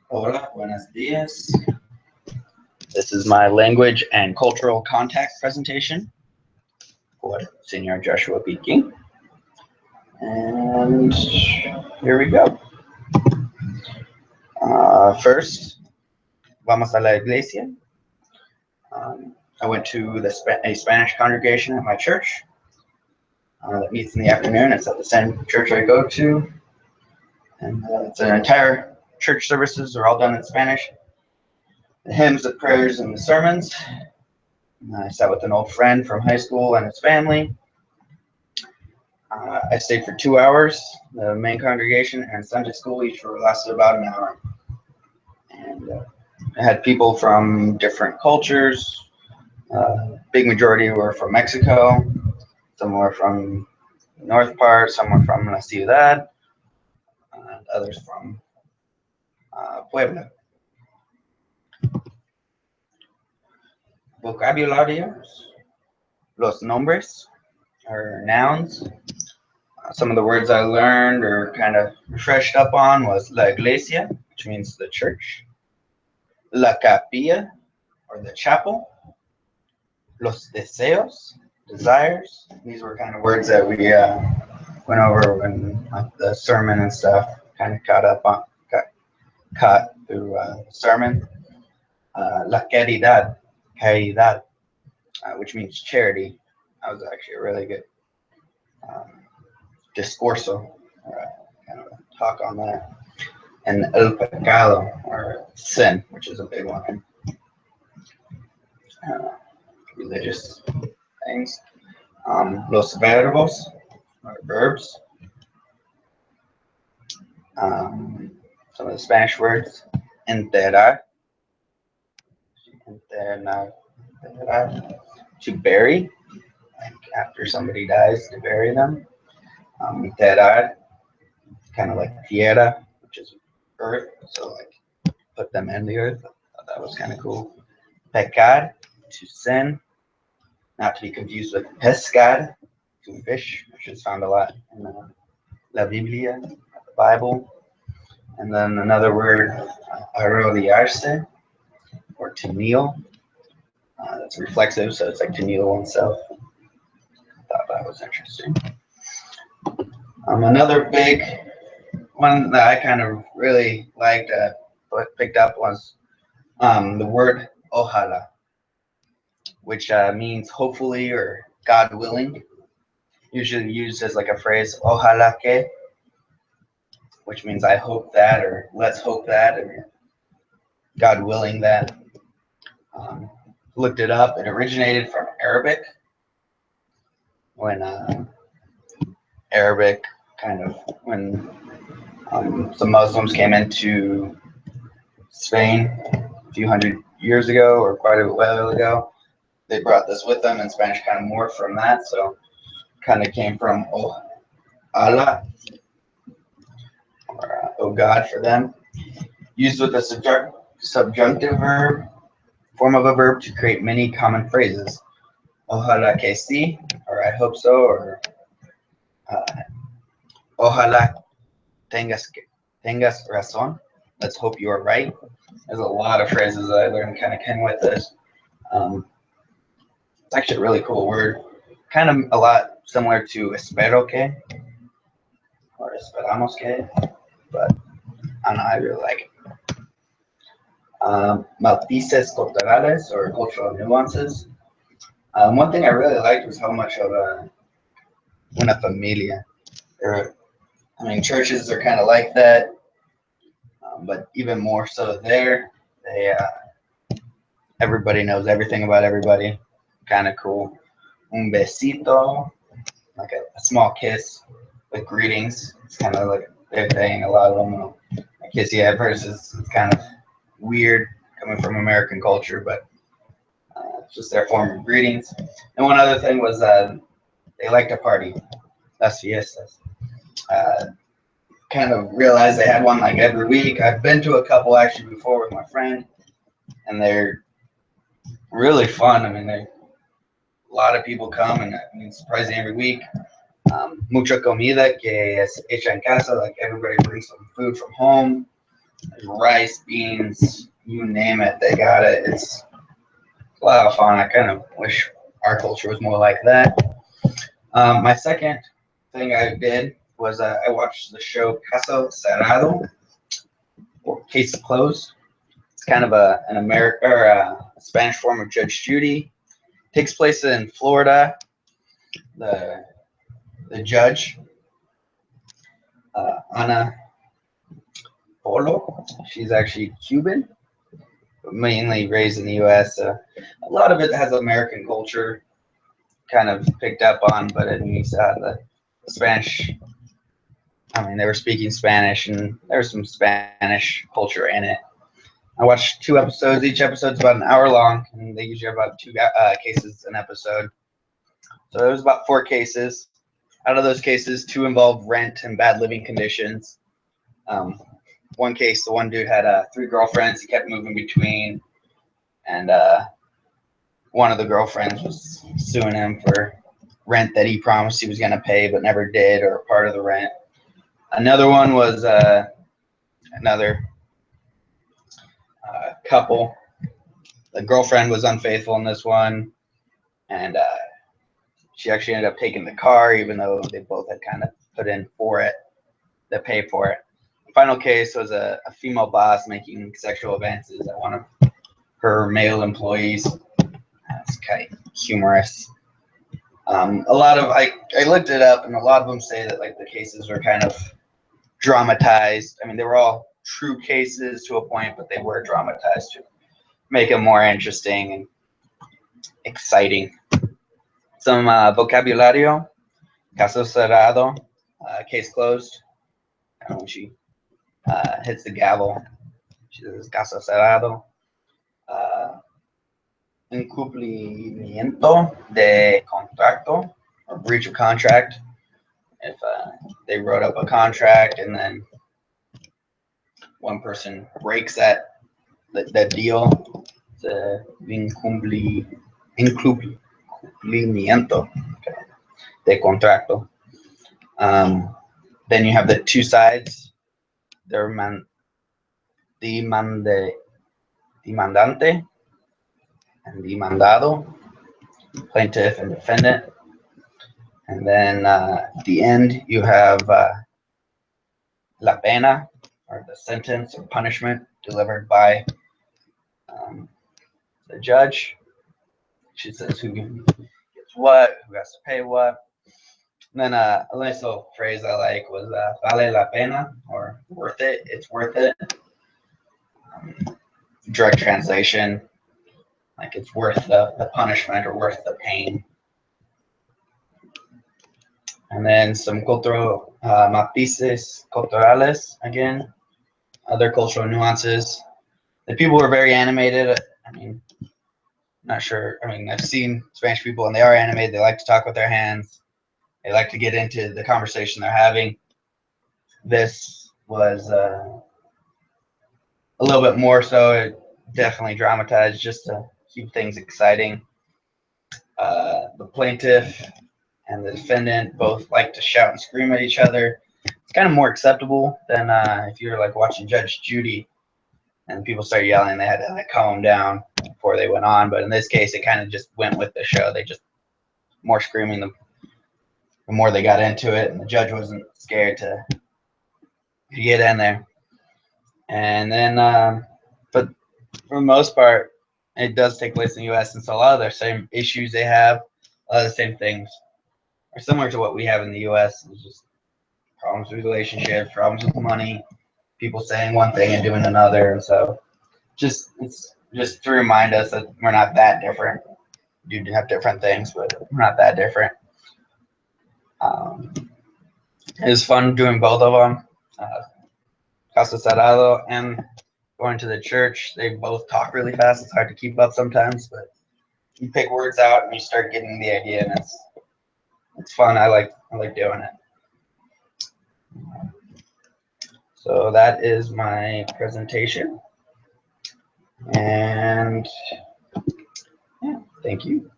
Hola, buenos dias. This is my language and cultural contact presentation for Senor Joshua P. King. And here we go. First, vamos a la iglesia. I went to a Spanish congregation at my church that meets in the afternoon. It's at the same church I go to. And it's an entire church services are all done in Spanish. The hymns, the prayers, and the sermons. And I sat with an old friend from high school and his family. I stayed for 2 hours. The main congregation and Sunday school each lasted about an hour. And I had people from different cultures. Big majority were from Mexico. Some were from the north part. Some were from La Ciudad. And others from Puebla. Vocabularios, los nombres, or nouns. Some of the words I learned or kind of refreshed up on was la iglesia, which means the church, la capilla, or the chapel, los deseos, desires. These were kind of words that we went over when the sermon and stuff kind of caught through the sermon. La caridad, which means charity. That was actually a really good discurso, or kind of a talk on that. And el pecado, or sin, which is a big one. Religious things. Los verbos, or verbs. Some of the Spanish words. Enterrar, to bury, like after somebody dies, to bury them. Enterrar, kind of like tierra, which is earth, so like put them in the earth. I thought that was kind of cool. Pecar, to sin, not to be confused with pescar, to fish, which is found a lot in La Biblia, the Bible. And then another word, arrodillarse, or to kneel. That's reflexive, so it's like to kneel oneself. I thought that was interesting. Another big one that I kind of really liked, picked up, was the word ojalá, which means hopefully or God willing. Usually used as like a phrase, ojalá que, which means I hope that, or let's hope that, or God willing that. Looked it up. It originated from Arabic, when Arabic kind of, when some Muslims came into Spain a few hundred years ago, or quite a while ago. They brought this with them, and Spanish kind of morphed from that, so kind of came from Allah, or oh God for them. Used with a subjunctive verb, form of a verb, to create many common phrases. Ojalá que sí, or I hope so, or ojalá tengas razón. Let's hope you are right. There's a lot of phrases that I learned kind of came with this. It's actually a really cool word. Kind of a lot similar to espero que, or esperamos que, but I don't know, I really like it. Matices culturales, or cultural nuances. One thing I really liked was how much of una familia. Churches are kind of like that, but even more so there. They everybody knows everything about everybody. Kind of cool. Un besito, like a small kiss with greetings. It's kind of like their thing. A lot of them, a kiss you have versus, it's kind of weird coming from American culture, but it's just their form of greetings. And one other thing was they like to party. Las fiestas. Kind of realized they had one like every week. I've been to a couple actually before with my friend, and they're really fun. A lot of people come, and it's surprising every week. Mucha comida que es hecha en casa, like everybody brings some food from home. There's rice, beans, you name it, they got it. It's a lot of fun. I kind of wish our culture was more like that. My second thing I did was I watched the show Caso Cerrado, or Case Closed. It's kind of an American or a Spanish form of Judge Judy. Takes place in Florida. The judge, Ana Polo, she's actually Cuban, but mainly raised in the U.S. A lot of it has American culture kind of picked up on, but it needs the Spanish. I mean, they were speaking Spanish, and there's some Spanish culture in it. I watched 2 episodes. Each episode's about an hour long, and they usually have about 2 cases an episode. So there was about 4 cases. Out of those cases, 2 involved rent and bad living conditions. One case, the one dude had 3 girlfriends he kept moving between, and one of the girlfriends was suing him for rent that he promised he was going to pay but never did, or part of the rent. Another one was another couple. The girlfriend was unfaithful in this one, and she actually ended up taking the car, even though they both had kind of put in for it to pay for it. The final case was a female boss making sexual advances at one of her male employees. That's kind of humorous. A lot of I looked it up, and a lot of them say that like the cases are kind of dramatized. I mean, they were all true cases to a point, but they were dramatized to make them more interesting and exciting. Some vocabulario: caso cerrado, case closed. When she hits the gavel, she says caso cerrado. Incumplimiento de contrato, or breach of contract. If they wrote up a contract and then one person breaks that deal, it's incumplimiento de contrato. Then you have the 2 sides. They're demandante and demandado, plaintiff and defendant. And then at the end, you have la pena, or the sentence or punishment delivered by the judge. She says who gets what, who has to pay what. And then a nice little phrase I like was vale la pena, or worth it, it's worth it. Direct translation, like it's worth the punishment or worth the pain. And then some cultural matices culturales, again, other cultural nuances. The people were very animated. I mean, not sure. I mean, I've seen Spanish people, and they are animated. They like to talk with their hands. They like to get into the conversation they're having. This was a little bit more so. It definitely dramatized just to keep things exciting. The plaintiff and the defendant both like to shout and scream at each other. It's kind of more acceptable than if you're like watching Judge Judy and people start yelling. They had to like calm down before they went on. But in this case, it kind of just went with the show. They just more screaming the more they got into it, and the judge wasn't scared to get in there. And then, but for the most part, it does take place in the U.S. And so a lot of their same issues they have, a lot of the same things are similar to what we have in the U.S. It's just problems with relationships, problems with money, people saying one thing and doing another. And so it's just to remind us that we're not that different. We do have different things, but we're not that different. It was fun doing both of them. Caso Cerrado and going to the church. They both talk really fast. It's hard to keep up sometimes, but you pick words out and you start getting the idea, and it's fun. I like doing it. So that is my presentation, and yeah, thank you.